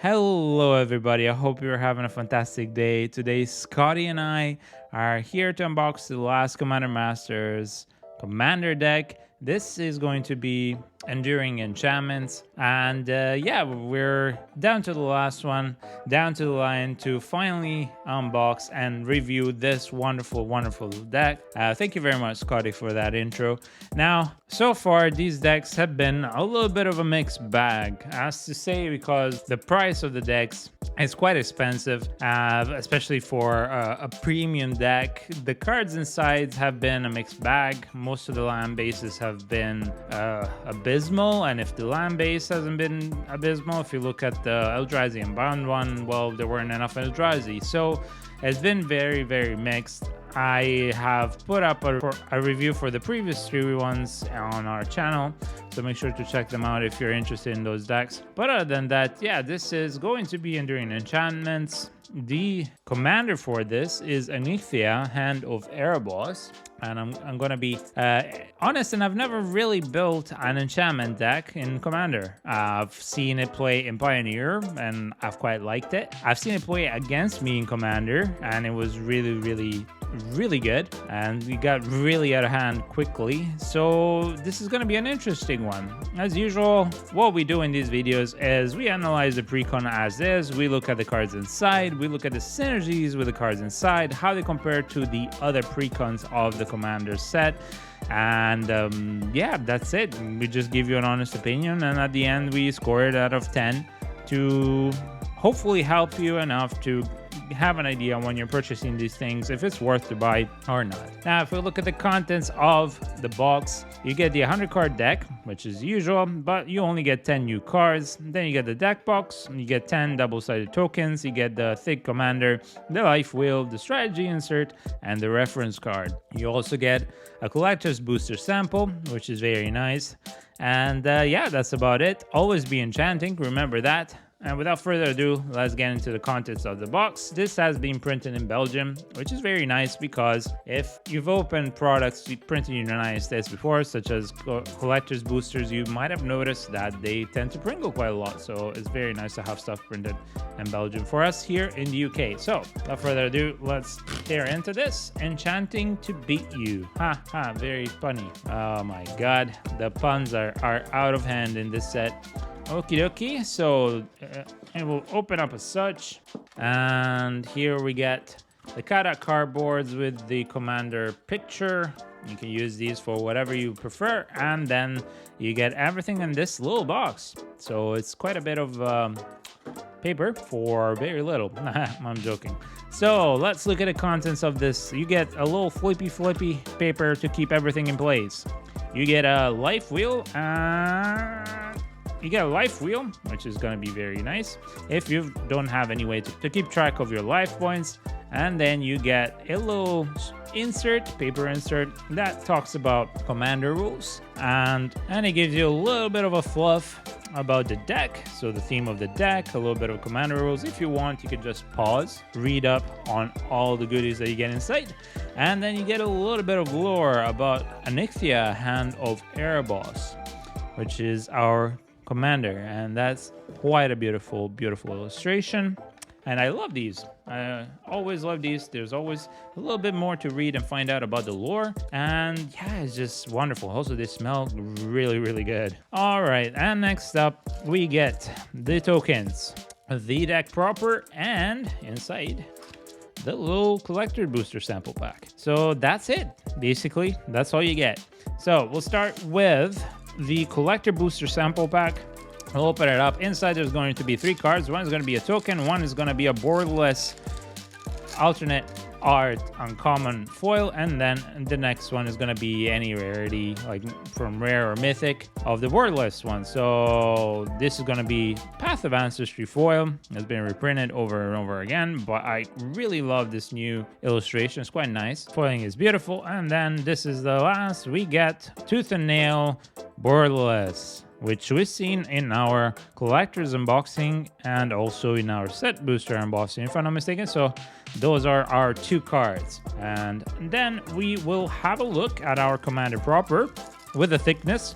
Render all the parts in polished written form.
Hello, everybody. I hope you're having a fantastic day. Today, Scotty and I are here to unbox the last Commander Masters Commander deck. This is going to be Enduring Enchantments. And yeah, we're down to the last one, down to the line to finally unbox and review this wonderful, wonderful deck. Thank you very much, Scotty, for that intro. Now, so far, these decks have been a little bit of a mixed bag, as to say, because the price of the decks is quite expensive, especially for a premium deck. The cards inside have been a mixed bag. Most of the land bases have been abysmal, and if the land base hasn't been abysmal, if you look at the Eldrazi and Bound one, well, there weren't enough Eldrazi. So it's been very, very mixed. I have put up a review for the previous three ones on our channel, so make sure to check them out if you're interested in those decks. But other than that, yeah, this is going to be Enduring Enchantments. The commander for this is Anikthea, Hand of Erebos. And I'm going to be honest, and I've never really built an enchantment deck in Commander. I've seen it play in Pioneer, and I've quite liked it. I've seen it play against me in Commander, and it was really good, and we got really out of hand quickly. So this is going to be an interesting one. As usual, what we do in these videos is we analyze the precon as is. We look at the cards inside, we look at the synergies with the cards inside, how they compare to the other precons of the Commander set. And yeah, that's it. We just give you an honest opinion, and at the end we score it out of 10 to hopefully help you enough to have an idea when you're purchasing these things if it's worth to buy or not. Now, if we look at the contents of the box, you get the 100 card deck, which is usual, but you only get 10 new cards. Then you get the deck box, you get 10 double-sided tokens, you get the thick commander, the life wheel, the strategy insert, and the reference card. You also get a collector's booster sample, which is very nice. And yeah, that's about it. Always be enchanting, remember that. And without further ado, let's get into the contents of the box. This has been printed in Belgium, which is very nice because if you've opened products printed in the United States before, such as collector's boosters, you might have noticed that they tend to pringle quite a lot. So it's very nice to have stuff printed in Belgium for us here in the UK. So without further ado, let's tear into this. Enchanting to beat you. Ha ha, very funny. Oh my God, the puns are out of hand in this set. Okie dokie, so it will open up as such, and here we get the cutout cardboards with the commander picture. You can use these for whatever you prefer, and then you get everything in this little box. So it's quite a bit of paper for very little. I'm joking. So let's look at the contents of this. You get a little flippy paper to keep everything in place. You get a life wheel, you get a life wheel, which is going to be very nice if you don't have any way to keep track of your life points. And then you get a little paper insert that talks about commander rules, and it gives you a little bit of a fluff about the deck. So the theme of the deck, a little bit of commander rules. If you want, you can just pause, read up on all the goodies that you get inside, and then you get a little bit of lore about Anikthea, Hand of Erebos, which is our commander, and that's quite a beautiful illustration, and I love these. I always love these. There's always a little bit more to read and find out about the lore, and yeah, it's just wonderful. Also, they smell really good. All right, and next up we get the tokens, the deck proper, and inside the little collector booster sample pack. So that's it, basically. That's all you get. So we'll start with the collector booster sample pack. I'll open it up. Inside there's going to be 3 cards. One is going to be a token, one is going to be a borderless alternate art uncommon foil, and then the next one is going to be any rarity, like from rare or mythic of the borderless one. So this is going to be Path of Ancestry foil. It's been reprinted over and over again, but I really love this new illustration. It's quite nice. Foiling is beautiful. And then this is the last. We get Tooth and Nail borderless, which we've seen in our collector's unboxing and also in our set booster unboxing, if I'm not mistaken. So those are our 2 cards. And then we will have a look at our commander proper with the thickness.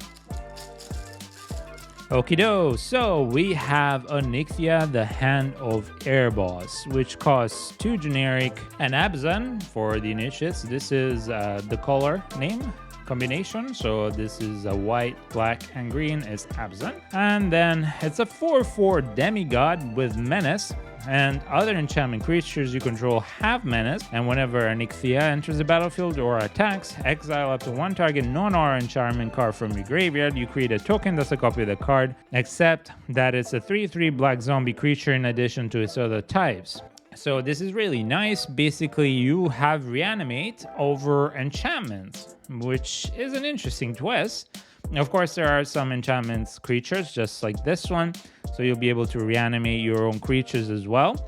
Okido, so we have Anikthea, the Hand of Erebos, which costs 2 generic and Abzan for the initiates. This is the color name combination, so this is a white, black, and green is Abzan. And then it's a 4/4 demigod with menace, and other enchantment creatures you control have menace, and whenever Anikthea enters the battlefield or attacks, exile up to 1 target non-aura enchantment card from your graveyard. You create a token that's a copy of the card, except that it's a 3/3 black zombie creature in addition to its other types. So this is really nice. Basically, you have reanimate over enchantments, which is an interesting twist. Of course, there are some enchantments creatures just like this one, so you'll be able to reanimate your own creatures as well.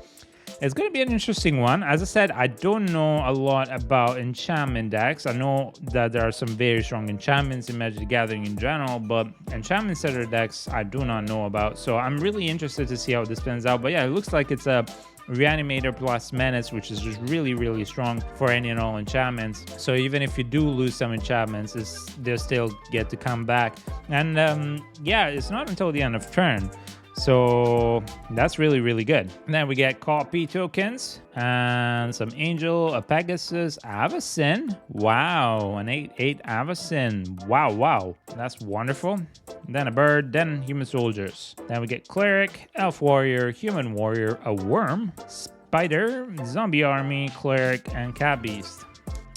It's going to be an interesting one. As I said, I don't know a lot about enchantment decks. I know that there are some very strong enchantments in Magic the Gathering in general, but enchantment setter decks I do not know about. So I'm really interested to see how this pans out. But yeah, it looks like it's a Reanimator plus Menace, which is just really, really strong for any and all enchantments. So even if you do lose some enchantments, they still get to come back. And yeah, it's not until the end of turn. So that's really, really good. And then we get copy tokens and some Angel, a Pegasus, Avacyn. Wow, an 8/8 Avacyn. Wow, wow. That's wonderful. Then a bird, then human soldiers. Then we get Cleric, Elf Warrior, Human Warrior, a Worm, Spider, Zombie Army, Cleric, and Cat Beast.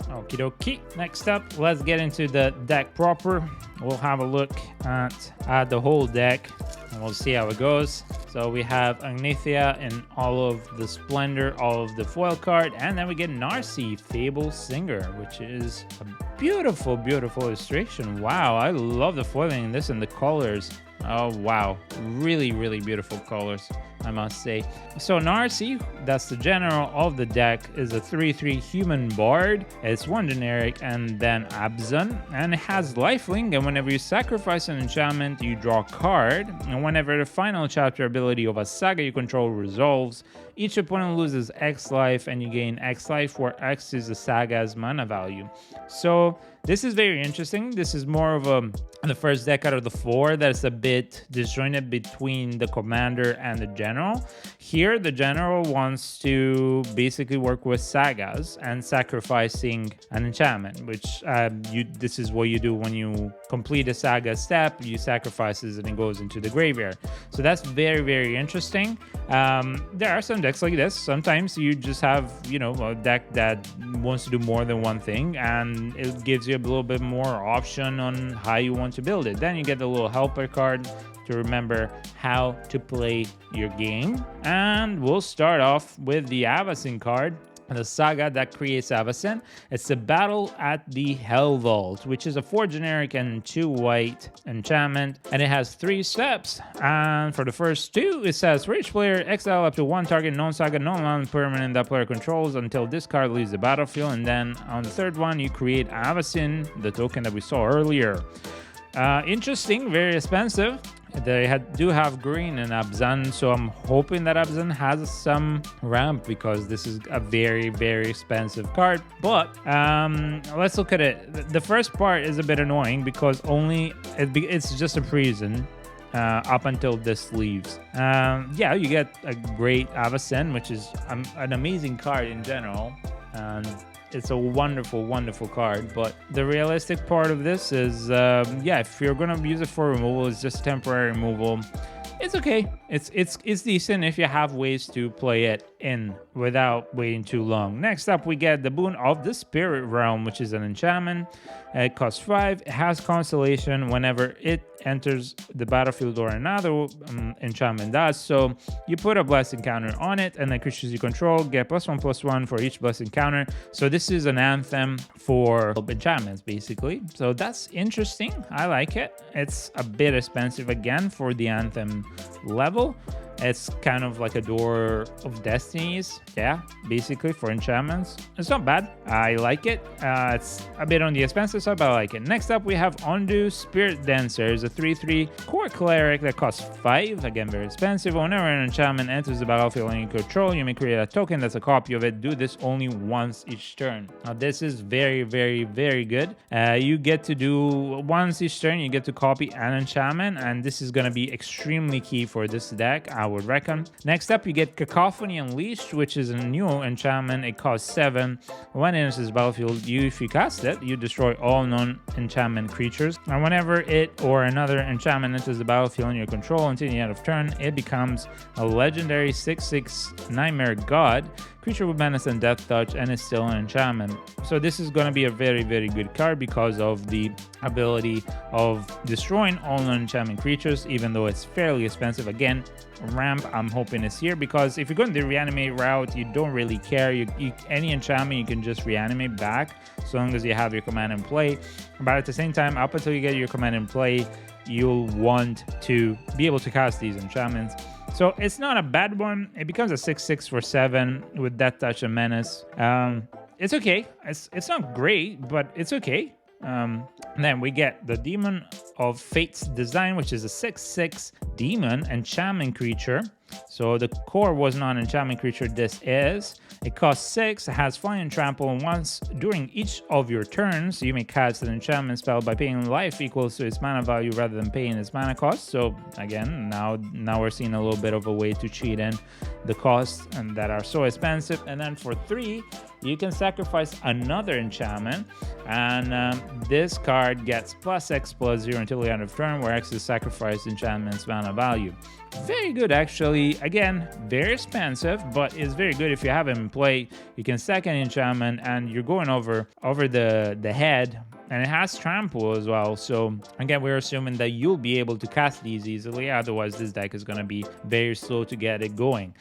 Okie dokie. Next up, let's get into the deck proper. We'll have a look at the whole deck and we'll see how it goes. So we have Anikthea in all of the splendor, all of the foil card, and then we get Narcy, Fable Singer, which is a beautiful, beautiful illustration. Wow, I love the foiling in this and the colors. Oh, wow. Really, really beautiful colors, I must say. So Narcy, that's the general of the deck, is a 3/3 human bard. It's 1 generic and then Abzan. And it has lifelink, and whenever you sacrifice an enchantment, you draw a card. And whenever the final chapter ability of a saga you control resolves, each opponent loses X life and you gain X life, where X is the saga's mana value. So this is very interesting. This is more of the first deck out of the 4 that's a bit disjointed between the commander and the general. Here, the general wants to basically work with sagas and sacrificing an enchantment, which this is what you do when you complete a saga step. You sacrifice it and it goes into the graveyard. So that's very, very interesting. There are some decks like this. Sometimes you just have, a deck that wants to do more than one thing, and it gives you a little bit more option on how you want to build it. Then you get the little helper card to remember how to play your game. And we'll start off with the Avacyn card, the saga that creates Avacyn. It's the Battle at the Hell Vault, which is a 4 generic and 2 white enchantment, and it has 3 steps. And for the first 2, it says for each player, exile up to 1 target non-saga, non-land permanent that player controls until this card leaves the battlefield. And then on the third one, you create Avacyn, the token that we saw earlier. Interesting, very expensive. They do have green and Abzan, so I'm hoping that Abzan has some ramp, because this is a very, very expensive card. But let's look at it. The first part is a bit annoying because it's just a prison up until this leaves. Yeah, you get a great Avacyn, which is an amazing card in general, and it's a wonderful, wonderful card. But the realistic part of this is, yeah, if you're gonna use it for removal, it's just temporary removal. It's okay. It's decent if you have ways to play it in without waiting too long. Next up, we get the Boon of the Spirit Realm, which is an enchantment. It costs 5. It has Constellation whenever it enters the battlefield or another enchantment does. So you put a blessing counter on it, and the creatures you control get +1/+1 for each blessing counter. So this is an anthem for enchantments, basically. So that's interesting. I like it. It's a bit expensive again for the anthem level. It's kind of like a door of destinies, yeah, basically for enchantments. It's not bad. I like it. It's a bit on the expensive side, but I like it. Next up, we have Undo Spirit Dancer. It's a 3/3 core cleric that costs 5. Again, very expensive. Whenever an enchantment enters the battlefield and you control, you may create a token that's a copy of it. Do this only once each turn. Now, this is very, very, very good. You get to do once each turn, you get to copy an enchantment, and this is going to be extremely key for this deck, I would reckon. Next up, you get Cacophony Unleashed, which is a new enchantment. It costs 7. When it enters the battlefield, if you cast it, you destroy all non-enchantment creatures. And whenever it or another enchantment enters the battlefield in your control until the end of turn, it becomes a legendary 6/6 Nightmare God creature with menace and death touch, and it's still an enchantment. So this is going to be a very, very good card because of the ability of destroying all non-enchantment creatures, even though it's fairly expensive. Again, ramp I'm hoping is here, because if you're going the reanimate route, you don't really care. Any enchantment you can just reanimate back so long as you have your command in play. But at the same time, up until you get your command in play, you'll want to be able to cast these enchantments. So it's not a bad one. It becomes a 6/6 for 7 with Death Touch and Menace. It's okay. It's not great, but it's okay. Then we get the Demon of Fate's Design, which is a 6/6 demon enchantment creature. So the core was not an enchantment creature. This is. It costs 6. It has Flying and Trample, and once during each of your turns, you may cast an enchantment spell by paying life equals to its mana value rather than paying its mana cost. So again, now we're seeing a little bit of a way to cheat in the costs and that are so expensive. And then for 3, you can sacrifice another enchantment, and this card gets +X/+0 until the end of turn, where X is sacrificed enchantment's mana value. Very good, actually. Again, very expensive, but it's very good if you have it in play. You can sack an enchantment, and you're going over the head, and it has trample as well. So again, we're assuming that you'll be able to cast these easily. Otherwise, this deck is going to be very slow to get it going.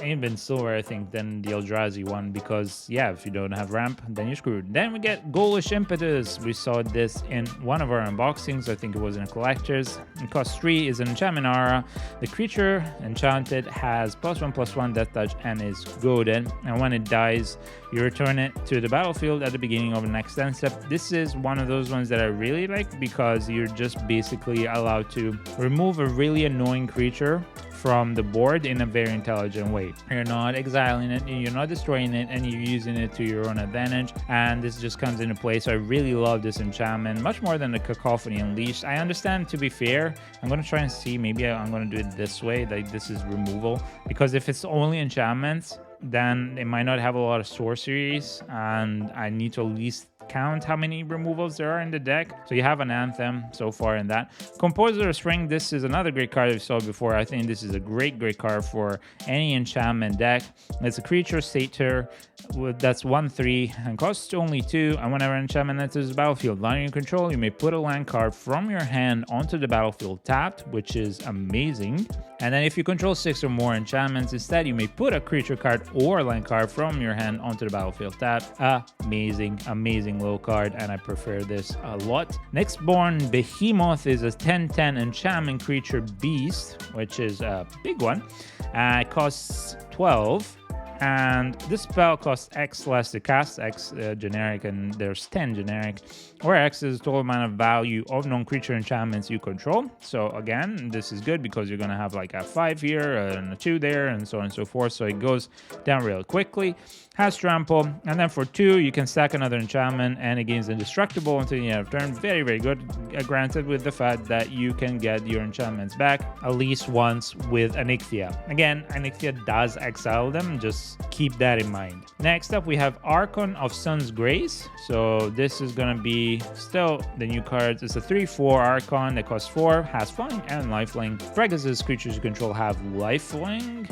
Even slower, I think, than the Eldrazi one, because yeah, if you don't have ramp, then you're screwed. Then we get Ghoulish Impetus. We saw this in one of our unboxings. I think it was in a collector's. It costs 3, is an enchantment aura. The creature enchanted has +1/+1 death touch and is goaded. And when it dies, you return it to the battlefield at the beginning of the next end step. This is one of those ones that I really like, because you're just basically allowed to remove a really annoying creature from the board in a very intelligent way. You're not exiling it, you're not destroying it, and you're using it to your own advantage, and this just comes into play. So I really love this enchantment, much more than the Cacophony Unleashed. I understand, to be fair, I'm going to try and see, maybe I'm going to do it this way, like this is removal, because if it's only enchantments, then it might not have a lot of sorceries, and I need to at least count how many removals there are in the deck. So you have an Anthem so far in that. Composer of Spring, this is another great card we saw before. I think this is a great card for any enchantment deck. It's a creature satyr that's 1/3 and costs only 2, and whenever an enchantment enters the battlefield under your control, you may put a land card from your hand onto the battlefield tapped, which is amazing. And then if you control 6 or more enchantments, instead you may put a creature card or land card from your hand onto the battlefield tapped. Amazing low card, and I prefer this a lot. Nextborn Behemoth is a 10/10 enchantment creature beast, which is a big one. It costs 12. And this spell costs X less to cast, X generic, and there's 10 generic, where X is the total amount of value of non-creature enchantments you control. So again, this is good because you're going to have like a 5 here and a 2 there, and so on and so forth. So it goes down real quickly. Has trample, and then for 2, you can stack another enchantment, and it gains indestructible until the end of turn. Very, very good. Granted, with the fact that you can get your enchantments back at least once with Anikthea. Again, Anikthea does exile them, just keep that in mind. Next up, we have Archon of Sun's Grace. So this is going to be still the new cards. It's a 3/4 Archon that costs 4, has flying and lifelink. Pegasus creatures you control have lifelink.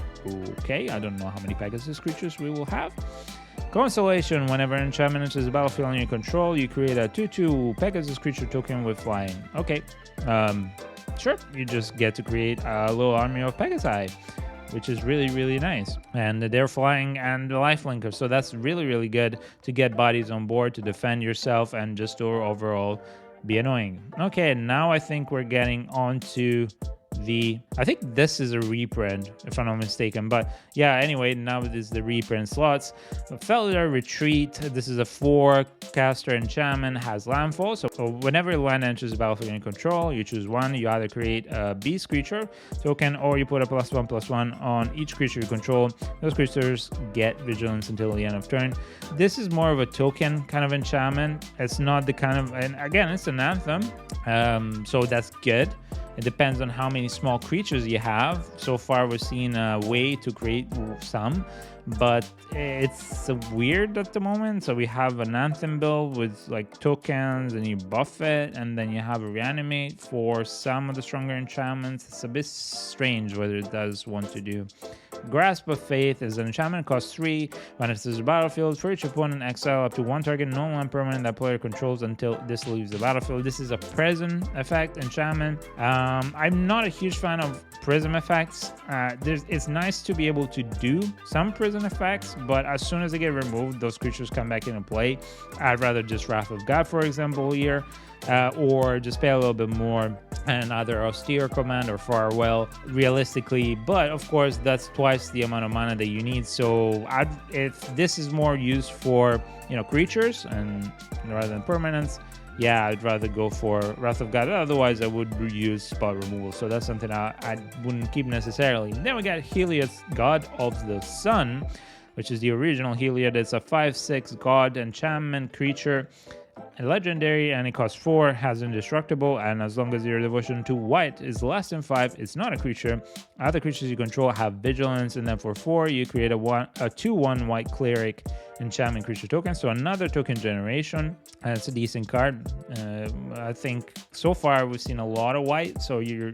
Okay, I don't know how many Pegasus creatures we will have. Constellation, whenever an enchantment enters the battlefield under your control, you create a 2/2 Pegasus creature token with flying. Okay, sure, you just get to create a little army of Pegasi, which is really, really nice. And they're flying and the lifelinker, so that's really, really good to get bodies on board, to defend yourself, and just to overall be annoying. Okay, now I think we're getting on to I think this is a reprint, if I'm not mistaken. But yeah, anyway, now it is the reprint slots. Felder Retreat. This is a 4-caster enchantment, has landfall. So whenever land enters the battlefield in control, you choose one. You either create a beast creature token, or you put a +1/+1 on each creature you control. Those creatures get vigilance until the end of turn. This is more of a token kind of enchantment. It's not the kind of, and again, it's an anthem, so that's good. It depends on how many small creatures you have. So far, we've seen a way to create some, but it's weird at the moment. So we have an Anthem build with like tokens, and you buff it, and then you have a Reanimate for some of the stronger enchantments. It's a bit strange whether it does want to do. Grasp of Faith is an enchantment, costs 3. When it enters the battlefield, for each opponent, exile up to 1 target non-land permanent that player controls until this leaves the battlefield. This is a Prism effect enchantment. I'm not a huge fan of Prism effects. It's nice to be able to do some Prism effects, but as soon as they get removed, those creatures come back into play. I'd rather just Wrath of God, for example, here. Or just pay a little bit more and either Austere Command or Farewell realistically, but of course that's twice the amount of mana that you need. So if this is more used for, you know, creatures and rather than permanents, yeah, I'd rather go for Wrath of God. Otherwise I would use spot removal, so that's something I wouldn't keep necessarily. Then we got Heliod's God of the Sun, which is the original Heliod. It's a 5/6 god enchantment creature, a legendary, and it costs 4, has indestructible, and as long as your devotion to white is less than 5, it's not a creature. Other creatures you control have vigilance, and then for 4 you create a 2/1 white cleeric enchantment creature token, so another token generation. It's a decent card. I think so far we've seen a lot of white, so you're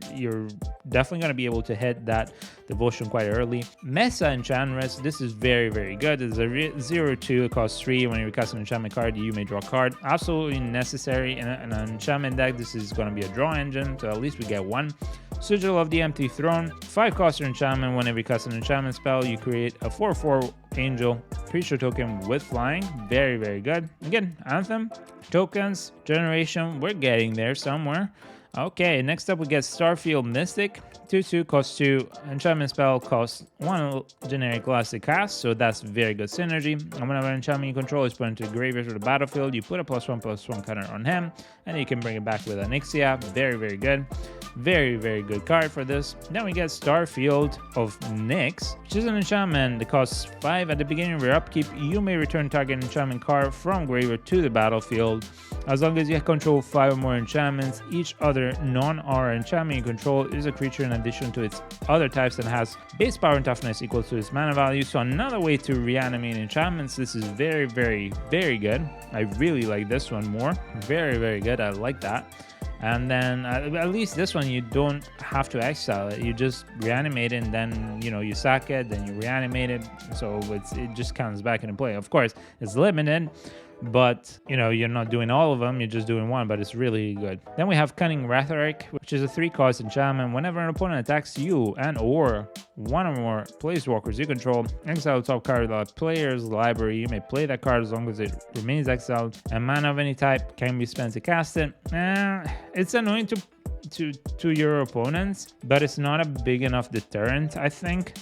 definitely going to be able to hit that devotion quite early. Mesa Enchantress, this is very, very good. It's a 0/2, it costs 3. When you cast an enchantment card, you may draw a card. Absolutely necessary in an enchantment deck. This is going to be a draw engine, so at least we get one. Sigil of the Empty Throne, 5-coster enchantment. Whenever you cast an enchantment spell, you create a 4/4 angel creature token with flying. Very, very good. Again, Anthem, tokens, generation, we're getting there somewhere. Okay, next up we get Starfield Mystic. 2/2, costs 2. Enchantment spell costs 1 generic classic cast, so that's very good synergy. And whenever an enchantment you control is put into the graveyard or the battlefield, you put a +1/+1 counter on him, and you can bring it back with Anikthea. Very, very good. Very, very good card for this. Then we get Starfield of Nyx, which is an enchantment that costs 5. At the beginning of your upkeep, you may return target enchantment card from graveyard to the battlefield. As long as you control 5 or more enchantments, each other non-aura enchantment you control is a creature in addition to its other types and has base power and toughness equal to its mana value. So another way to reanimate enchantments. This is very, very, very good. I really like this one more. Very, very good. I like that. And then at least this one, you don't have to exile it. You just reanimate it, and then, you know, you sack it, then you reanimate it. So it just comes back into play. Of course, it's limited, but, you know, you're not doing all of them. You're just doing one, but it's really good. Then we have Cunning Rhetoric, which is a 3-cost enchantment. Whenever an opponent attacks you and or one or more planeswalkers you control, exile the top card of the player's library. You may play that card as long as it remains exiled, and mana of any type can be spent to cast it. It's annoying to your opponents, but it's not a big enough deterrent, I think.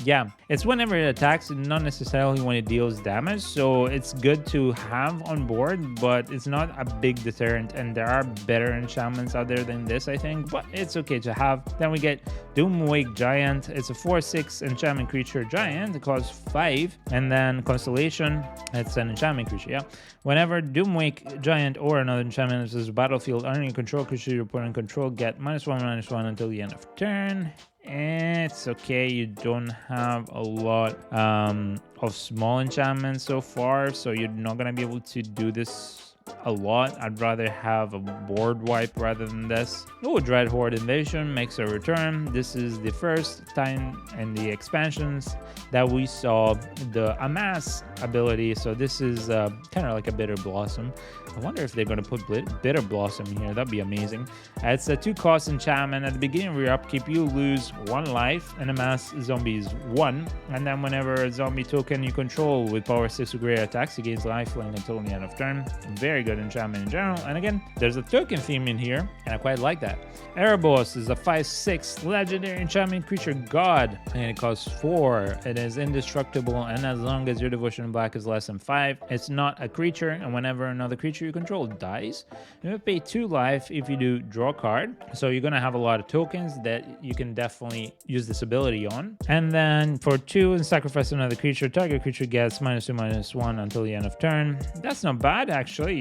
Yeah, it's whenever it attacks, not necessarily when it deals damage, so it's good to have on board, but it's not a big deterrent, and there are better enchantments out there than this, I think, but it's okay to have. Then we get Doomwake Giant. It's a 4/6 enchantment creature giant. It costs 5, and then Constellation, it's an enchantment creature, yeah. Whenever Doomwake Giant or another enchantment enters the battlefield under your control, creature your opponent control get -1/-1 until the end of turn. It's okay, you don't have a lot of small enchantments so far, so you're not gonna be able to do this a lot. I'd rather have a board wipe rather than this. Oh, Dreadhorde Invasion makes a return. This is the first time in the expansions that we saw the Amass ability, so this is kind of like a Bitter Blossom. I wonder if they're going to put Bitter Blossom here. That'd be amazing. It's a 2-cost enchantment. At the beginning of your upkeep, you lose 1 life and amass zombies 1. And then whenever a zombie token you control with power 6 or greater attacks, it gains lifelink until the end of turn. Very, very good enchantment in general. And again, there's a token theme in here, and I quite like that. Erebos is a 5/6 legendary enchantment creature god, and it costs 4. It is indestructible, and as long as your devotion in black is less than 5, it's not a creature, and whenever another creature you control dies, you pay 2 life. If you do, draw a card. So you're gonna have a lot of tokens that you can definitely use this ability on. And then for 2 and sacrifice another creature, target creature gets -2/-1 until the end of turn. That's not bad, actually.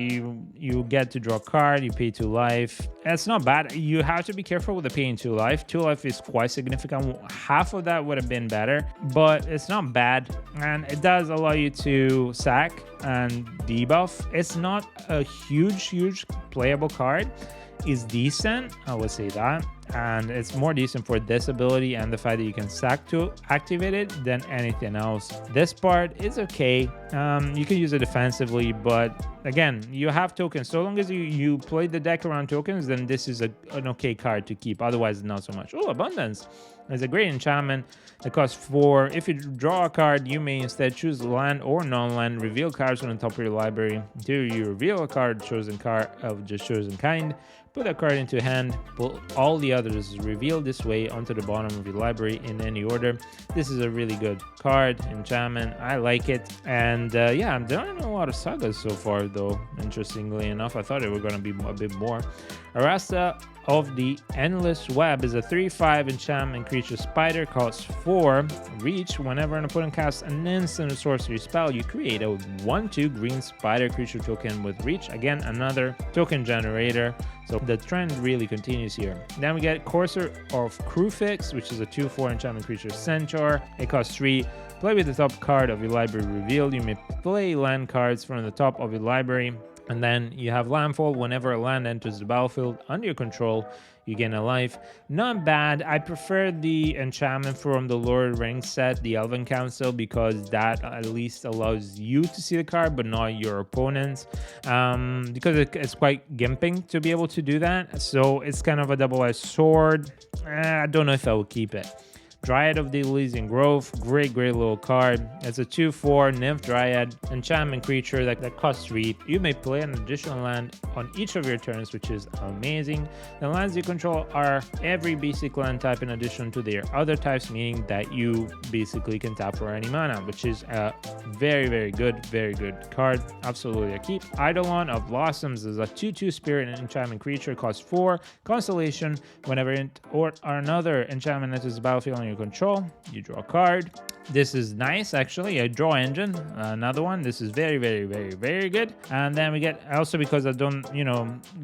You get to draw a card, you pay 2 life. That's not bad. You have to be careful with the paying 2 life. 2 life is quite significant. Half of that would have been better, but it's not bad. And it does allow you to sack and debuff. It's not a huge playable card. Is decent, I would say that, and it's more decent for this ability and the fact that you can sack to activate it than anything else. This part is okay. You can use it defensively, but again, you have tokens. So long as you play the deck around tokens, then this is an okay card to keep. Otherwise, not so much. Oh, Abundance is a great enchantment that costs 4. If you draw a card, you may instead choose land or non-land, reveal cards from the top of your library until you reveal a card of just chosen kind. Put that card into hand, pull all the others revealed this way onto the bottom of your library in any order. This is a really good card, enchantment. I like it. And yeah, I'm doing a lot of sagas so far, though, interestingly enough. I thought it were going to be a bit more. Arasta of the Endless Web is a 3/5 enchantment creature spider, costs 4 reach. Whenever an opponent casts an instant sorcery spell, you create a 1/2 green spider creature token with reach. Again, another token generator. So the trend really continues here. Then we get Courser of Crufix, which is a 2/4 enchantment creature centaur. It costs 3. Play with the top card of your library revealed. You may play land cards from the top of your library. And then you have Landfall. Whenever a land enters the battlefield under your control, you gain a life. Not bad. I prefer the enchantment from the Lord of the Rings set, the Elven Council, because that at least allows you to see the card, but not your opponents. Because it's quite gimping to be able to do that. So it's kind of a double-edged sword. I don't know if I will keep it. Dryad of the Elysian Grove, great little card. It's a 2/4 Nymph Dryad enchantment creature that costs 3. You may play an additional land on each of your turns, which is amazing. The lands you control are every basic land type in addition to their other types, meaning that you basically can tap for any mana, which is a very good card. Absolutely a keep. Eidolon of Blossoms is a 2/2 spirit enchantment creature, costs 4. Constellation, whenever it or another enchantment enters the battlefield on your control, you draw a card. This is nice, actually. A draw engine, another one. This is very good. And then we get also, because I don't,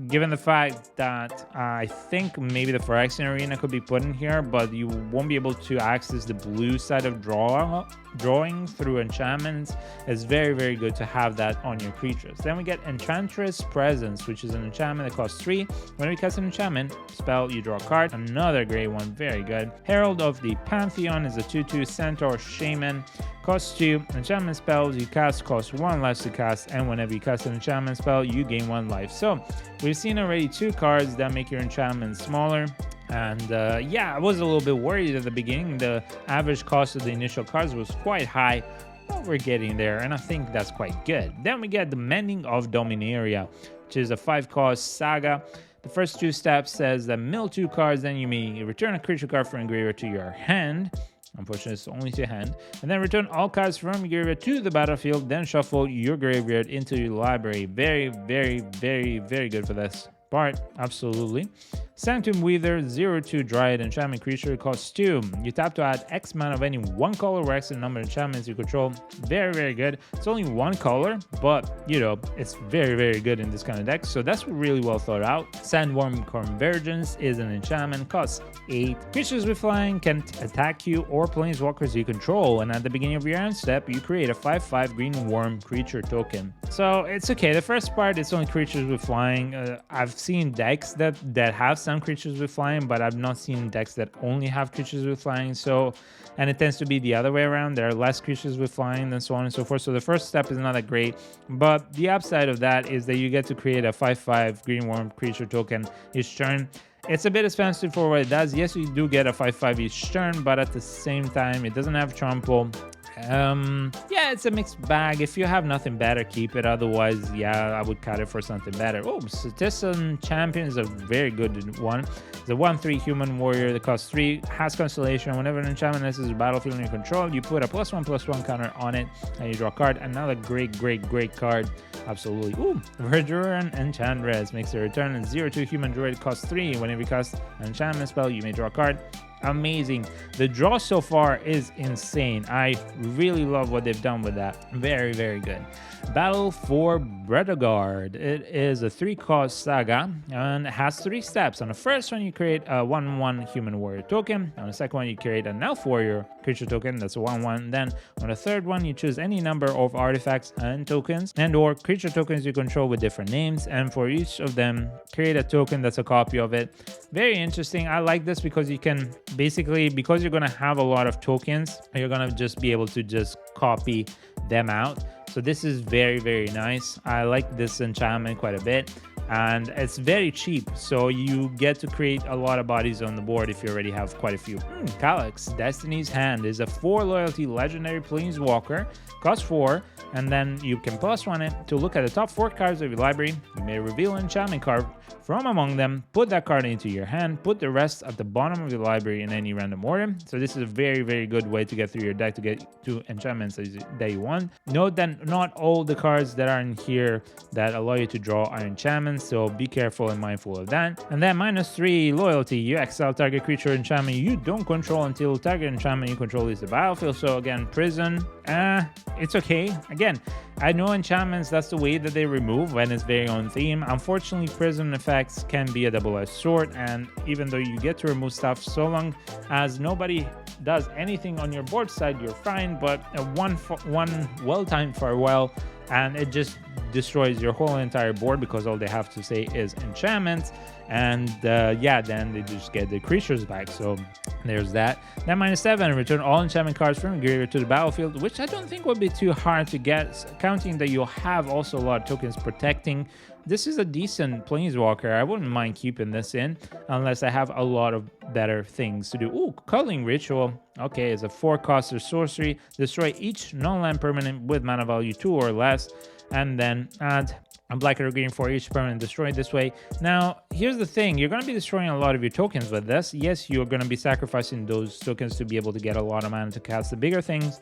given the fact that I think maybe the Phyrexian Arena could be put in here, but you won't be able to access the blue side of drawing through enchantments. It's very good to have that on your creatures. Then we get Enchantress Presence, which is an enchantment that costs 3. When we cast an enchantment spell, you draw a card. Another great one, very good. Herald of the Pantheon is a 2/2 centaur shaman, costs 2. Enchantment spells you cast cost 1 life to cast, and whenever you cast an enchantment spell, you gain 1 life. So we've seen already 2 cards that make your enchantment smaller. And yeah, I was a little bit worried at the beginning. The average cost of the initial cards was quite high, but we're getting there, and I think that's quite good. Then we get the Mending of Dominaria, which is a 5-cost saga. The first 2 steps says that mill 2 cards, then you may return a creature card from your graveyard to your hand. Unfortunately, it's only to hand. And then return all cards from your graveyard to the battlefield, then shuffle your graveyard into your library. Very good for this part, absolutely. Sanctum Weaver, 0/2 Dryad enchantment creature, costs 2. You tap to add X amount of any 1 color or X number of enchantments you control. Very good. It's only 1 color, but it's very good in this kind of deck, so that's really well thought out. Sandworm Convergence is an enchantment, costs 8. Creatures with flying can attack you or planeswalkers you control, and at the beginning of your end step, you create a 5/5 green worm creature token. So it's okay. The first part, it's only creatures with flying. I've seen decks that have some creatures with flying, but I've not seen decks that only have creatures with flying. So, and it tends to be the other way around. There are less creatures with flying and so on and so forth. So the first step is not that great, but the upside of that is that you get to create a 5/5 green worm creature token each turn. It's a bit expensive for what it does. Yes, you do get a 5/5 each turn, but at the same time, it doesn't have trample. Yeah, it's a mixed bag. If you have nothing better, keep it. Otherwise, yeah, I would cut it for something better. Oh, Citizen Champion is a very good one. The 1/3 human warrior that costs 3, has constellation. Whenever an enchantment enters the battlefield in your control, you put a +1/+1 counter on it and you draw a card. Another great card. Absolutely. Ooh, Verduran Enchantress makes a return. And 0/2 human druid costs 3. Whenever you cast an enchantment spell, you may draw a card. Amazing. The draw so far is insane. I really love what they've done with that. Very good. Battle for Bredogard. It is a 3-cost saga and it has 3 steps. On the first one, you create a 1/1 human warrior token. On the second one, you create an elf warrior creature token. That's a 1/1. Then on the third one, you choose any number of artifacts and tokens and or creature tokens you control with different names. And for each of them, create a token that's a copy of it. Very interesting. I like this because you can basically, because you're going to have a lot of tokens, you're going to just be able to just copy them out. So this is very nice. I like this enchantment quite a bit. And it's very cheap, so you get to create a lot of bodies on the board if you already have quite a few. Calyx, Destiny's Hand, is a 4 loyalty legendary planeswalker, costs 4, and then you can +1 it to look at the top 4 cards of your library. You may reveal an enchantment card from among them, put that card into your hand, put the rest at the bottom of your library in any random order. So this is a very good way to get through your deck to get to enchantments that you want. Note that not all the cards that are in here that allow you to draw are enchantments, so be careful and mindful of that. And then -3 loyalty, you exile target creature enchantment you don't control until target enchantment you control leaves the battlefield. So again, prison, it's okay. Again, I know enchantments, that's the way that they remove when it's very on theme. Unfortunately, prison effects can be a double-edged sword, and even though you get to remove stuff, so long as nobody does anything on your board side, you're fine. But one well-timed farewell and it just destroys your whole entire board because all they have to say is enchantments, and yeah, then they just get the creatures back. So there's that. Then -7, return all enchantment cards from your graveyard to the battlefield, which I don't think would be too hard to get, counting that you'll have also a lot of tokens protecting. This is a decent planeswalker. I wouldn't mind keeping this in unless I have a lot of better things to do. Ooh, Culling Ritual. Okay, it's a 4-cost sorcery. Destroy each non-land permanent with mana value 2 or less, and then add a black or green for each permanent destroyed this way. Now, here's the thing. You're going to be destroying a lot of your tokens with this. Yes, you're going to be sacrificing those tokens to be able to get a lot of mana to cast the bigger things.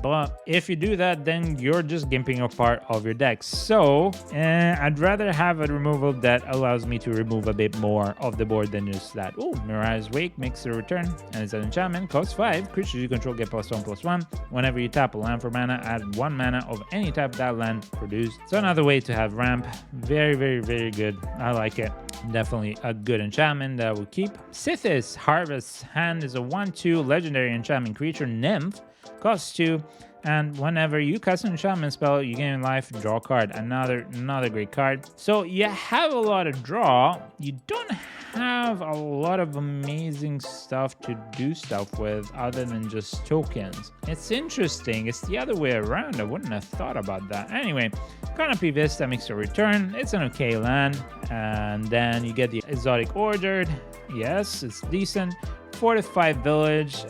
But if you do that, then you're just gimping a part of your deck. So I'd rather have a removal that allows me to remove a bit more of the board than just that. Oh, Mirage Wake makes a return, and it's an enchantment, costs 5. Creatures you control get +1/+1. Whenever you tap a land for mana, add 1 mana of any type that land produced. So another way to have ramp. Very good. I like it. Definitely a good enchantment that we'll keep. Sithis Harvest Hand is a 1/2 legendary enchantment creature nymph. Costs 2, and whenever you cast an enchantment spell, you gain life, draw a card. Another great card. So you have a lot of draw. You don't have a lot of amazing stuff to do stuff with other than just tokens. It's interesting. It's the other way around. I wouldn't have thought about that. Anyway, Canopy Vista makes a return. It's an okay land. And then you get the Exotic Ordered. Yes, it's decent. Fortified Village,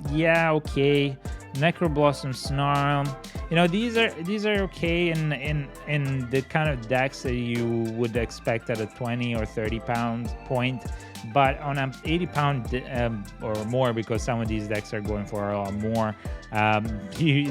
yeah, okay. Necroblossom Snarl, you know, these are okay in the kind of decks that you would expect at a 20 or 30 pound point, but on an 80 pound or more, because some of these decks are going for a lot more,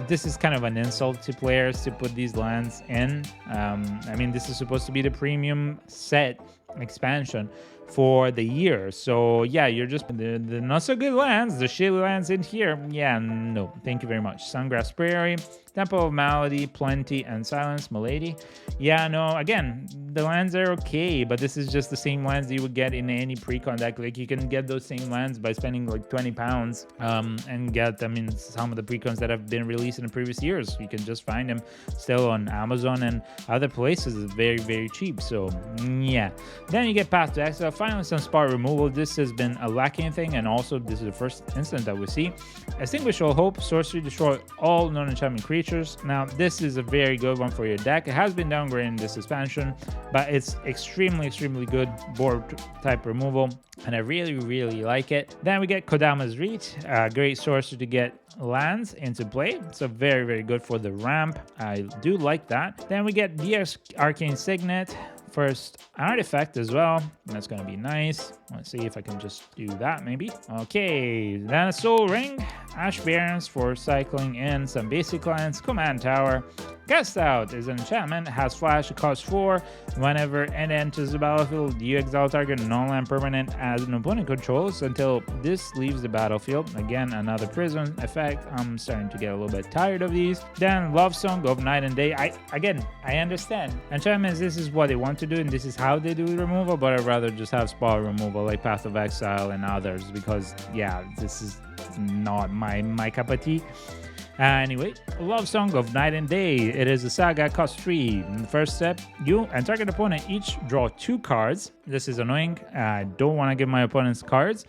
this is kind of an insult to players to put these lands in. I mean, this is supposed to be the premium set expansion for the year. So yeah, you're just the not so good lands, the shitty lands in here. Yeah, no, thank you very much. Sungrass Prairie, Temple of Malady, Plenty, and Silence, Milady. Yeah, no, again, the lands are okay, but this is just the same lands you would get in any precon deck. Like, you can get those same lands by spending like 20 pounds and get them in some of the precons that have been released in the previous years. You can just find them still on Amazon and other places. It's very cheap. So yeah, then you get Path to Exile, finally some spot removal. This has been a lacking thing, and also this is the first instance that we see. Extinguish all hope, sorcery, destroy all non-enchantment creatures. Now, this is a very good one for your deck. It has been downgraded in this expansion, but it's extremely good board type removal, and I really like it. Then we get Kodama's Reach, a great sorcery to get lands into play, so very good for the ramp. I do like that. Then we get the Arcane Signet, first artifact as well. That's gonna be nice. Let's see if I can just do that maybe. Okay, then a Soul Ring, Ash Barrens for cycling in some basic lands. Command Tower. Cast Out is an enchantment, has flash, it costs 4. Whenever it enters the battlefield, you exile target non-land permanent as an opponent controls until this leaves the battlefield. Again, another prison effect. I'm starting to get a little bit tired of these. Then Love Song of Night and Day. I understand. Enchantments, this is what they want to do, and this is how they do removal, but I'd rather just have spell removal like Path of Exile and others, because yeah, this is not my cup of tea. Anyway, Love Song of Night and Day. It is a saga, cost 3. In the first step, you and target opponent each draw 2 cards. This is annoying. I don't want to give my opponents cards.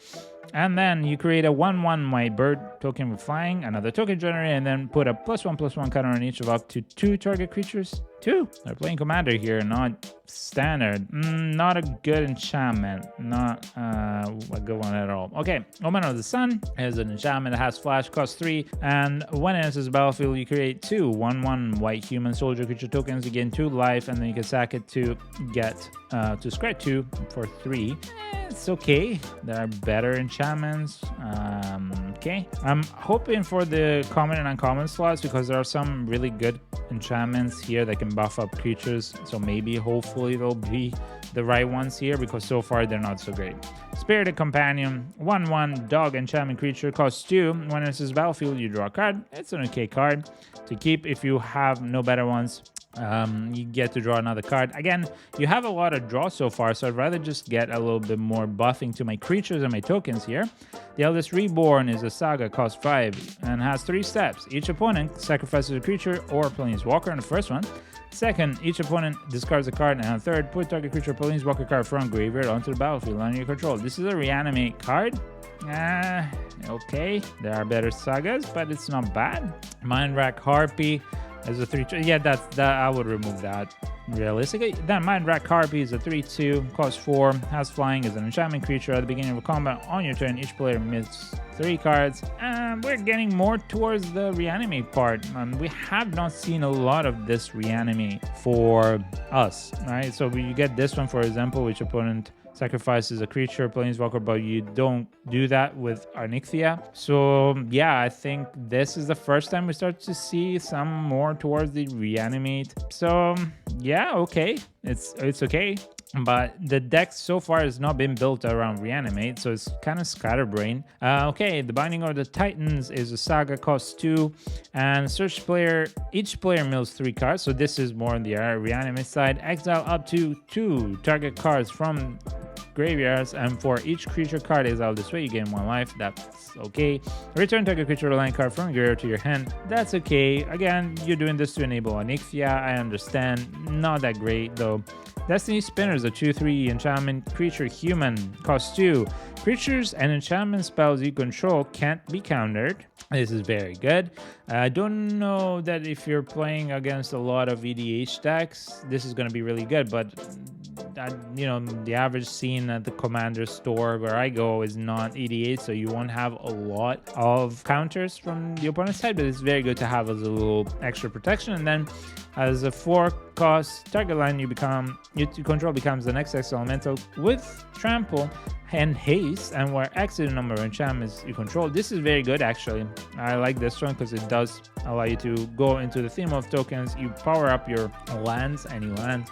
And then you create a 1/1 white bird token with flying, another token generator, and then put a +1/+1 counter on each of up to 2 target creatures. 2. They're playing commander here, not standard. Not a good enchantment. Not a good one at all. Okay, Omen of the Sun is an enchantment that has flash, cost 3, and when it enters the battlefield, you create 2 1/1 white human soldier creature tokens. You gain 2 life, and then you can sack it to get to scratch 2 for 3. It's okay. There are better enchantments. Okay, I'm hoping for the common and uncommon slots, because there are some really good enchantments here that can buff up creatures, so maybe hopefully they'll be the right ones here, because so far they're not so great. Spirited Companion, 1/1 dog enchantment creature, costs 2. When it enters the battlefield, you draw a card. It's an okay card to keep if you have no better ones. You get to draw another card. Again, you have a lot of draw so far, so I'd rather just get a little bit more buffing to my creatures and my tokens here. The Eldest Reborn is a saga, costs 5, and has 3 steps. Each opponent sacrifices a creature or planeswalker on the first one. Second, each opponent discards a card, and on third, put target creature planeswalker card from graveyard onto the battlefield under your control. This is a reanimate card. Okay, there are better sagas, but it's not bad. Mind Rack Harpy is a 3/2. Yeah, that I would remove that realistically. Then Mind Rack Harpy is a 3/2, costs 4, has flying, is an enchantment creature. At the beginning of a combat on your turn, each player misses 3 cards. And we're getting more towards the reanimate part. We have not seen a lot of this reanimate for us, right? So you get this one, for example, which opponent sacrifices a creature, planeswalker, but you don't do that with Anikthea. So yeah, I think this is the first time we start to see some more towards the reanimate. So yeah, okay, it's okay. But the deck so far has not been built around reanimate, so it's kind of scatterbrained. Okay, the Binding of the Titans is a saga, costs 2, and each player mills 3 cards. So this is more on the reanimate side. Exile up to 2 target cards from graveyards, and for each creature card exiled this way, you gain 1 life. That's okay. Return target creature or land card from graveyard to your hand. That's okay. Again, you're doing this to enable Anikthea. I understand. Not that great though. Destiny Spinner is a 2/3 enchantment creature human, costs 2. Creatures and enchantment spells you control can't be countered. This is very good. I don't know that if you're playing against a lot of EDH decks, this is going to be really good, but you know, the average scene at the Commander store where I go is not EDH, so you won't have a lot of counters from the opponent's side, but it's very good to have as a little extra protection. And then as a 4-cost target line, you control becomes the next X elemental with trample and haste, and where X is the number of enchantments you control. This is very good, actually. I like this one because it does allow you to go into the theme of tokens. You power up your lands, any land.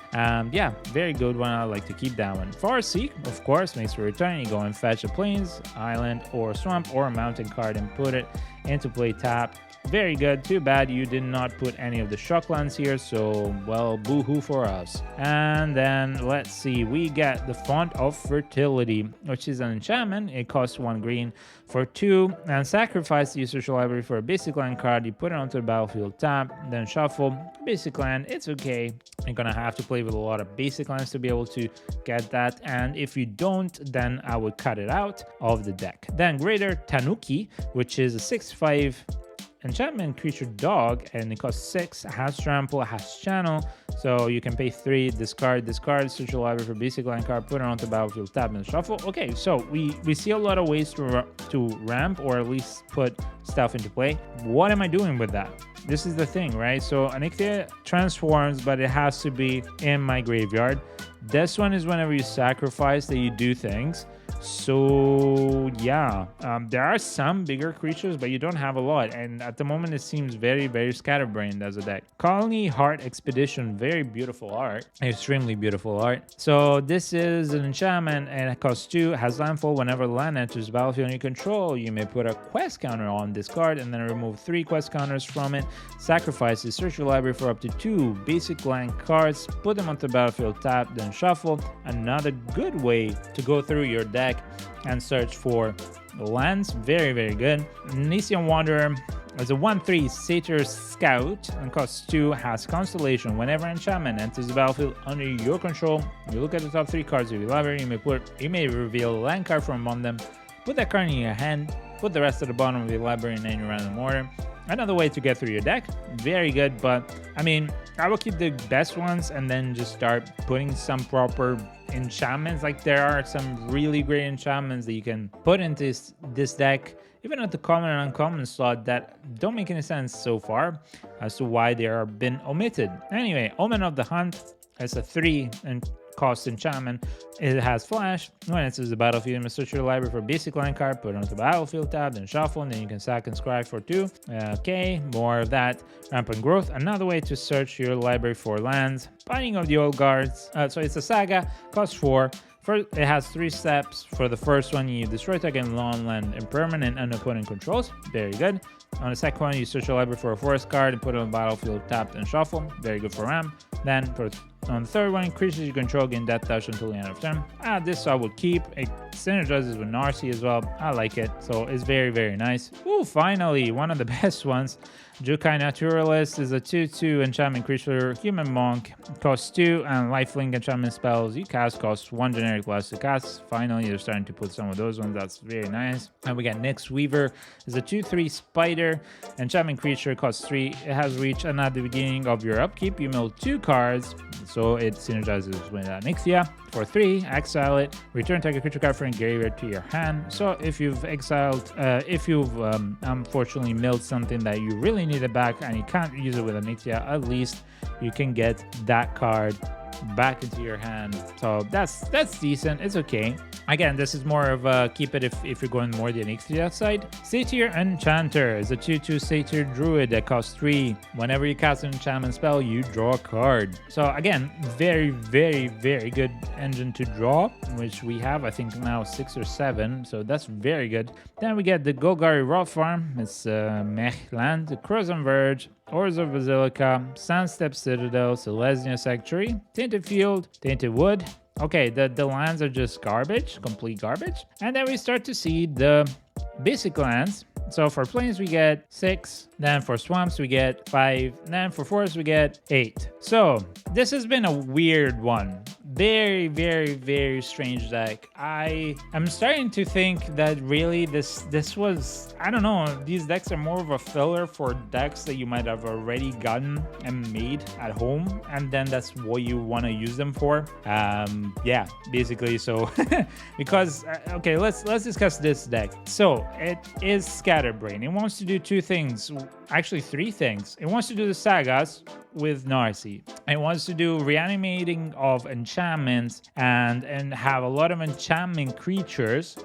Yeah, very good one. I like to keep that one. Farseek, of course, makes a return. You go and fetch a plains, island, or swamp, or a mountain card and put it into play tap. Very good. Too bad you did not put any of the shock lands here, so, well, boo-hoo for us. And then, let's see, we get the Font of Fertility, which is an enchantment. It costs 1 green for 2, and sacrifice the social library for a basic land card. You put it onto the battlefield, tap, then shuffle. Basic land, it's okay. You're gonna have to play with a lot of basic lands to be able to get that, and if you don't, then I would cut it out of the deck. Then Greater Tanuki, which is a 6/5 enchantment creature dog, and it costs 6, has trample, has channel, so you can pay 3, discard, search your library for basic land card, put it onto the battlefield, tap, and shuffle. Okay, so we see a lot of ways to ramp, or at least put stuff into play. What am I doing with that? This is the thing, right? So Anikthea transforms, but it has to be in my graveyard. This one is whenever you sacrifice that you do things. So yeah, there are some bigger creatures, but you don't have a lot, and at the moment it seems very, very scatterbrained as a deck. Colony Heart Expedition, very beautiful art, extremely beautiful art. So this is an enchantment, and it costs 2, has landfall. Whenever the land enters the battlefield you control, you may put a quest counter on this card, and then remove 3 quest counters from it. Sacrifice it, search your library for up to 2 basic land cards, put them onto the battlefield, tap, then shuffle. Another good way to go through your deck and search for lands. Very, very good. Nisian Wanderer is a 1/3 Satyr Scout and costs 2, has Constellation. Whenever enchantment enters the battlefield under your control, you look at the top 3 cards of your library. You may reveal a land card from among them, put that card in your hand, put the rest at the bottom of your library in any random order. Another way to get through your deck. Very good, but I mean, I will keep the best ones and then just start putting some proper enchantments. Like, there are some really great enchantments that you can put into this deck, even at the common and uncommon slot, that don't make any sense so far as to why they are been omitted. Anyway, Omen of the Hunt is a 3 and cost enchantment. It has flash. When it enters the battlefield, you must search your library for a basic land card, put it onto the battlefield tab, then shuffle, and then you can sack and scry for 2. Okay, more of that. Rampant Growth, another way to search your library for lands. Binding of the Old Guards, so it's a saga, costs 4. First, it has 3 steps. For the first one, you destroy target non-land impermanent and opponent controls. Very good. On the second one, you search your library for a forest card and put it on the battlefield, tapped, and shuffle. Very good for ramp. Then on the third one, creatures you control gain death touch until the end of turn. This I would keep. It synergizes with Narcy as well. I like it, so it's very, very nice. Ooh, finally, one of the best ones. Jukai Naturalist is a 2/2 enchantment creature, human monk, costs 2, and lifelink enchantment spells you cast costs 1 generic less to cast. Finally, they're starting to put some of those ones. That's very nice. And we got Nyx Weaver is a 2/3 spider enchantment creature, costs 3. It has reach, and at the beginning of your upkeep, you mill 2 cards, so it synergizes with Anikthea. For 3, exile it, return target creature card from graveyard to your hand. So if you've exiled, if you've unfortunately milled something that you really need it back and you can't use it with Anikthea, at least you can get that card back into your hand. So that's decent. It's okay. Again, this is more of a keep it if you're going more the Anikthea side. Satyr Enchanter is a 2/2 Satyr Druid that costs 3. Whenever you cast an enchantment spell, you draw a card. So again, very, very, very good engine to draw, which we have, I think, now 6 or 7. So that's very good. Then we get the Golgari Rock Farm. It's Mech Land, the Crozen Verge, Ores of Basilica, Sandstep Citadel, Selesnya Sanctuary, Tainted Field, Tainted Wood. Okay, the lands are just garbage, complete garbage. And then we start to see the basic lands. So for plains we get 6, then for swamps we get 5, then for forests we get 8. So this has been a weird one. Very, very, very strange deck. I am starting to think that really this was, I don't know, these decks are more of a filler for decks that you might have already gotten and made at home, and then that's what you want to use them for. Yeah, basically. So because okay, let's discuss this deck. So it is Scatterbrain. It wants to do 2 things, actually 3 things. It wants to do the sagas with Narcy. It wants to do reanimating of enchantments and have a lot of enchantment creatures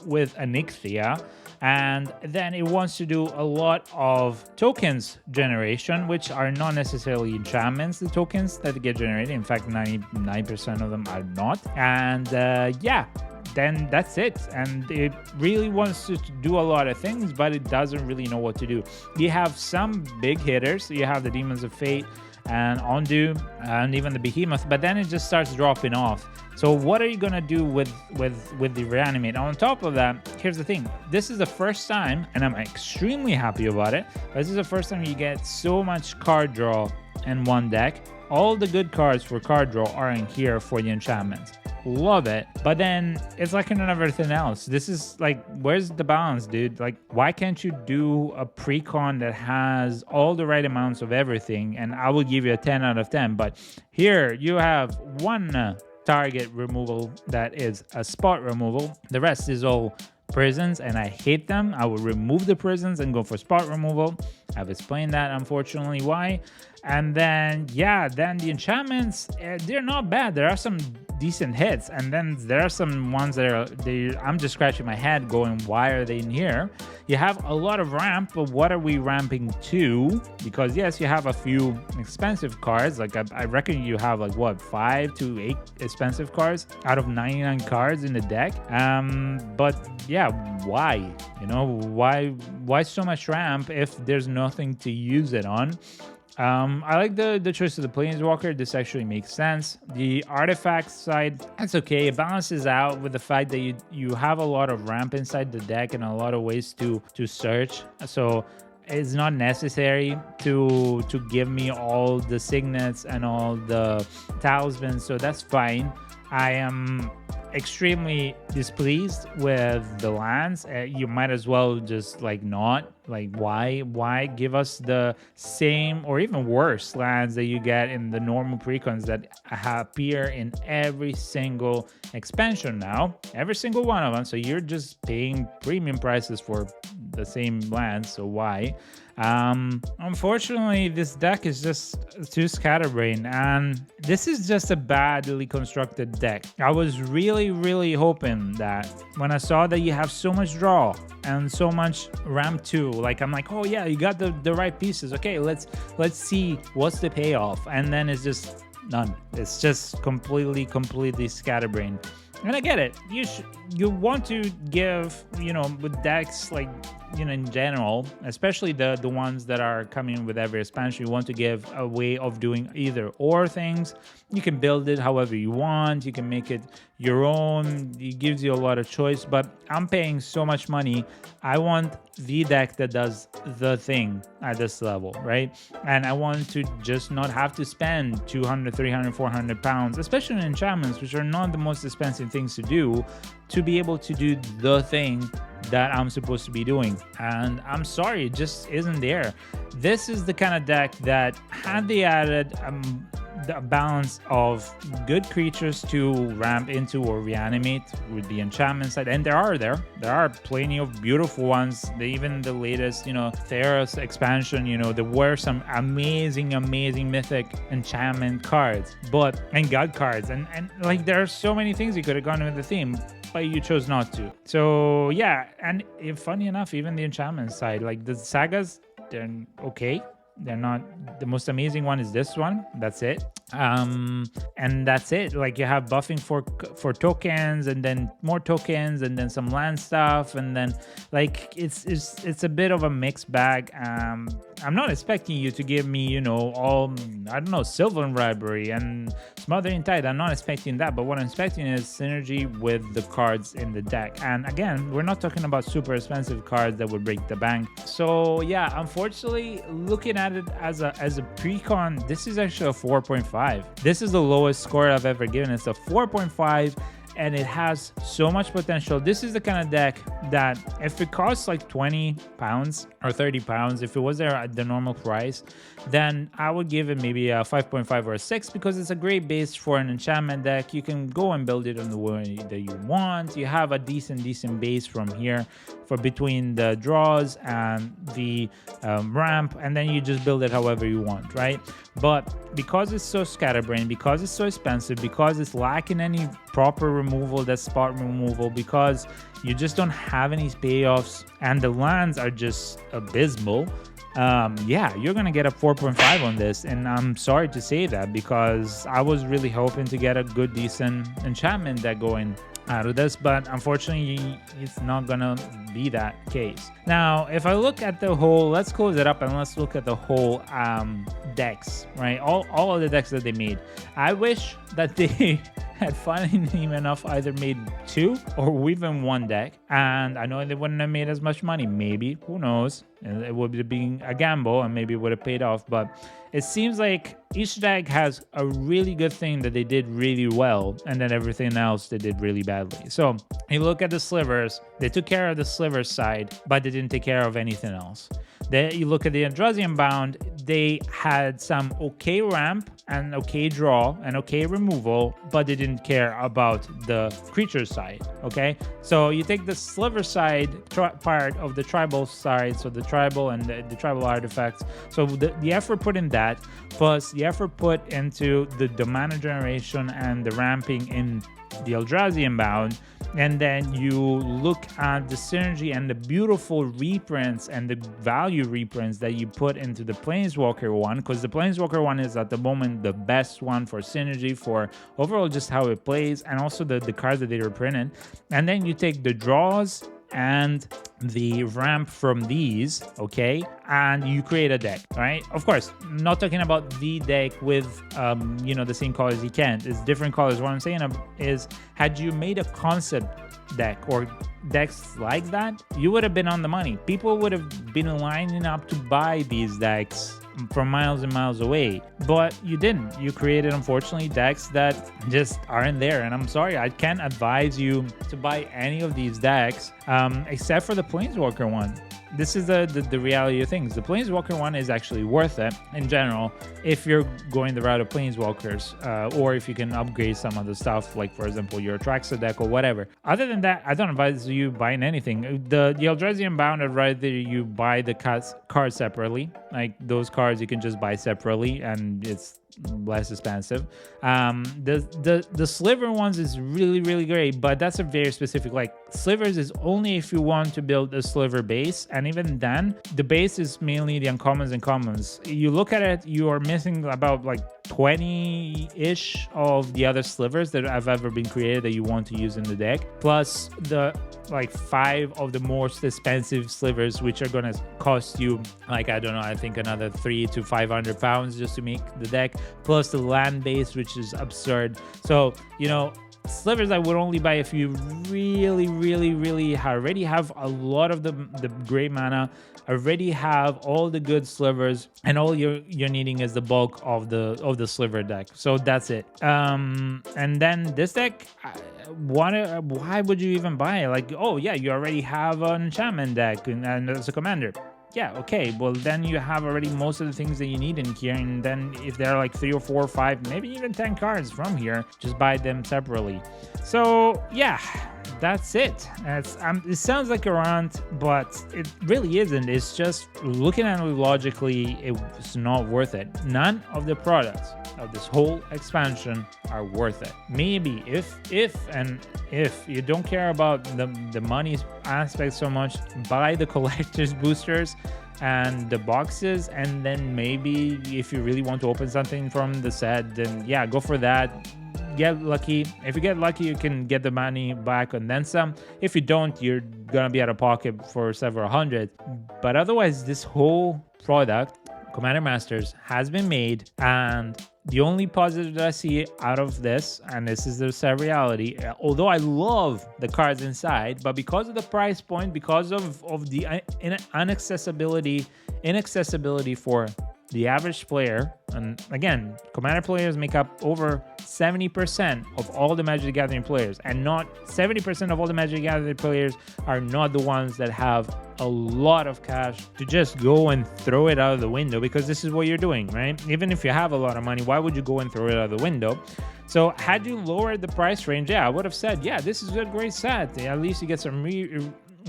with Anikthea. And then it wants to do a lot of tokens generation, which are not necessarily enchantments, the tokens that get generated. In fact, 99% of them are not. And yeah, then that's it. And it really wants to do a lot of things, but it doesn't really know what to do. You have some big hitters. You have the Demons of Fate and Undo and even the Behemoth, but then it just starts dropping off. So what are you gonna do with the Reanimate? On top of that, here's the thing. This is the first time, and I'm extremely happy about it, but this is the first time you get so much card draw in one deck. All the good cards for card draw are in here for the enchantments. Love it. But then it's like in everything else. This is like, where's the balance, dude? Like, why can't you do a precon that has all the right amounts of everything? And I will give you a 10 out of 10. But here you have one target removal that is a spot removal. The rest is all prisons, and I hate them. I will remove the prisons and go for spot removal. I've explained that, unfortunately, why. And then, yeah, then the enchantments, they're not bad. There are some decent hits, and then there are some ones that are, I'm just scratching my head going, why are they in here? You have a lot of ramp, but what are we ramping to? Because yes, you have a few expensive cards. Like I reckon you have like what, 5 to 8 expensive cards out of 99 cards in the deck. But yeah, why? You know, why so much ramp if there's nothing to use it on? I like the choice of the Planeswalker. This actually makes sense. The artifact side, that's okay. It balances out with the fact that you have a lot of ramp inside the deck and a lot of ways to search. So it's not necessary to give me all the signets and all the talismans. So that's fine. I am extremely displeased with the lands. You might as well just like not, like why give us the same or even worse lands that you get in the normal precons that appear in every single expansion now, every single one of them. So you're just paying premium prices for the same lands. So why? Unfortunately, this deck is just too scatterbrained, and this is just a badly constructed deck. I was really hoping that when I saw that you have so much draw and so much ramp too, like I'm like, oh yeah, you got the right pieces. Okay, let's see what's the payoff, and then it's just none. It's just completely scatterbrained. And I get it. You want to give, you know, with decks like, you know, in general, especially the ones that are coming with every expansion, you want to give a way of doing either or things. You can build it however you want. You can make it your own. It gives you a lot of choice, but I'm paying so much money. I want the deck that does the thing at this level, right? And I want to just not have to spend 200, 300, 400 pounds, especially in enchantments, which are not the most expensive things to do, to be able to do the thing that I'm supposed to be doing. And I'm sorry, it just isn't there. This is the kind of deck that had they added the balance of good creatures to ramp into or reanimate with the enchantment side, and there are plenty of beautiful ones. Even the latest, you know, Theros expansion, you know, there were some amazing mythic enchantment cards, and god cards, and like there are so many things you could have gone with the theme, but you chose not to. So yeah, and funny enough, even the enchantment side, like the sagas, they're okay. They're not the most amazing one. Is this one? That's it. And that's it. Like you have buffing for tokens, and then more tokens, and then some land stuff, and then like it's a bit of a mixed bag. I'm not expecting you to give me, you know, all, I don't know, Sylvan Library and Smothering Tide. I'm not expecting that, but what I'm expecting is synergy with the cards in the deck. And again, we're not talking about super expensive cards that would break the bank. So yeah, unfortunately, looking at it as a precon, this is actually a 4.5. This is the lowest score I've ever given. It's a 4.5. And it has so much potential. This is the kind of deck that if it costs like 20 pounds or 30 pounds, if it was there at the normal price, then I would give it maybe a 5.5 or a 6, because it's a great base for an enchantment deck. You can go and build it on the way that you want. You have a decent base from here for between the draws and the ramp, and then you just build it however you want, right? But because it's so scatterbrained, because it's so expensive, because it's lacking any proper removal, that spot removal, because you just don't have any payoffs and the lands are just abysmal. Yeah, you're gonna get a 4.5 on this, and I'm sorry to say that because I was really hoping to get a good, decent enchantment deck going out of this, but unfortunately it's not gonna be that case. Now if I look at the whole, let's close it up and let's look at the whole decks, right? All of the decks that they made. I wish that they had finally enough either made 2 or even 1 deck, and I know they wouldn't have made as much money, maybe, who knows, and it would be being a gamble and maybe it would have paid off, but it seems like each deck has a really good thing that they did really well, and then everything else they did really badly. So you look at the slivers, they took care of the sliver side, but they didn't take care of anything else. Then you look at the Eldrazi Bound, they had some okay ramp and okay draw and okay removal, but they didn't care about the creature side, okay? So you take the sliver side part of the tribal side, so the tribal and the tribal artifacts, so the effort put in that, plus the effort put into the mana generation and the ramping in the Eldrazi Bound, and then you look at the synergy and the beautiful reprints and the value reprints that you put into the Planeswalker one, because the Planeswalker one is at the moment the best one for synergy, for overall just how it plays, and also the cards that they reprinted. And then you take the draws and the ramp from these, okay, and you create a deck, right? Of course, not talking about the deck with you know, the same colors. You can't, it's different colors. What I'm saying is, had you made a concept deck or decks like that, you would have been on the money. People would have been lining up to buy these decks from miles and miles away, but you didn't. You created, unfortunately, decks that just aren't there, and I'm sorry, I can't advise you to buy any of these decks except for the Planeswalker one. This is the reality of things. The Planeswalker one is actually worth it in general if you're going the route of Planeswalkers, or if you can upgrade some of the stuff, like for example your Atraxa deck or whatever. Other than that, I don't advise you buying anything. The Eldrazi Bound, I'd rather you buy the cards separately. Like those cards you can just buy separately and it's less expensive. The sliver ones is really great, but that's a very specific, like slivers is only if you want to build a sliver base, and even then the base is mainly the uncommons and commons. You look at it, you are missing about like 20-ish of the other slivers that have ever been created that you want to use in the deck, plus the like 5 of the most expensive slivers, which are gonna cost you like, I don't know, I think another 300 to 500 pounds just to make the deck, plus the land base, which is absurd. So, you know, slivers I would only buy if you really already have a lot of the great mana, already have all the good slivers, and all you're needing is the bulk of the sliver deck. So that's it. And then this deck, why would you even buy it? Like, oh yeah, you already have an enchantment deck and as a commander. Yeah, okay, well then you have already most of the things that you need in here, and then if there are like 3 or 4 or 5, maybe even 10 cards from here, just buy them separately. So yeah, that's it. It sounds like a rant, but it really isn't. It's just, looking at it logically, it's not worth it. None of the products of this whole expansion are worth it. Maybe if you don't care about the money aspect so much, buy the collector's boosters and the boxes, and then maybe if you really want to open something from the set, then yeah, go for that. Get lucky. If you get lucky, you can get the money back and then some. If you don't, you're gonna be out of pocket for several hundred. But otherwise, this whole product, Commander Masters, has been made, and the only positive that I see out of this, and this is the sad reality, although I love the cards inside, but because of the price point, because of the inaccessibility for the average player, and again, Commander players make up over 70% of all the Magic the Gathering players, and not 70% of all the Magic the Gathering players are not the ones that have a lot of cash to just go and throw it out of the window, because this is what you're doing, right? Even if you have a lot of money, why would you go and throw it out of the window? So had you lowered the price range, yeah, I would have said, yeah, this is a great set. At least you get some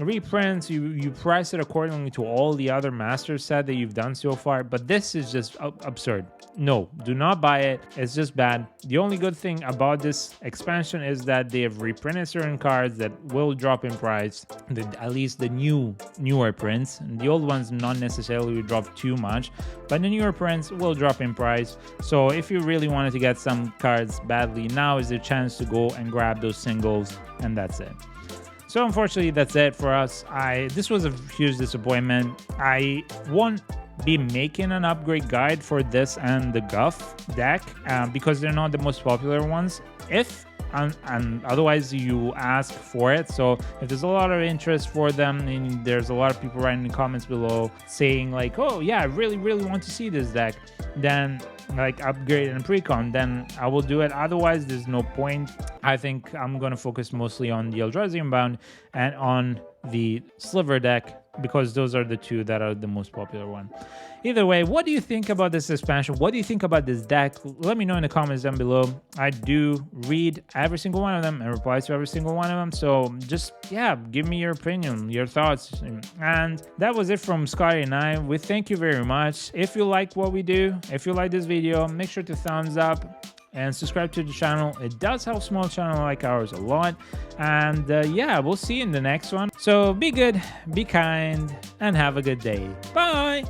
reprints, you price it accordingly to all the other master set that you've done so far, but this is just absurd. No, do not buy it. It's just bad. The only good thing about this expansion is that they have reprinted certain cards that will drop in price, at least the newer prints. The old ones not necessarily will drop too much, but the newer prints will drop in price. So if you really wanted to get some cards badly, now is the chance to go and grab those singles, and that's it. So unfortunately, that's it for us. This was a huge disappointment. I won't be making an upgrade guide for this and the Guff deck because they're not the most popular ones. And otherwise you ask for it. So if there's a lot of interest for them, and there's a lot of people writing in the comments below saying like, oh yeah, I really want to see this deck, then like upgrade and precon, then I will do it. Otherwise there's no point. I think I'm gonna focus mostly on the Eldrazi Unbound and on the Sliver deck, because those are the two that are the most popular one. Either way, what do you think about this expansion? What do you think about this deck? Let me know in the comments down below. I do read every single one of them and reply to every single one of them. So just, yeah, give me your opinion, your thoughts. And that was it from Scotty and I. We thank you very much. If you like what we do, if you like this video, make sure to thumbs up and subscribe to the channel. It does help small channel like ours a lot. And yeah, we'll see you in the next one. So be good, be kind, and have a good day. Bye.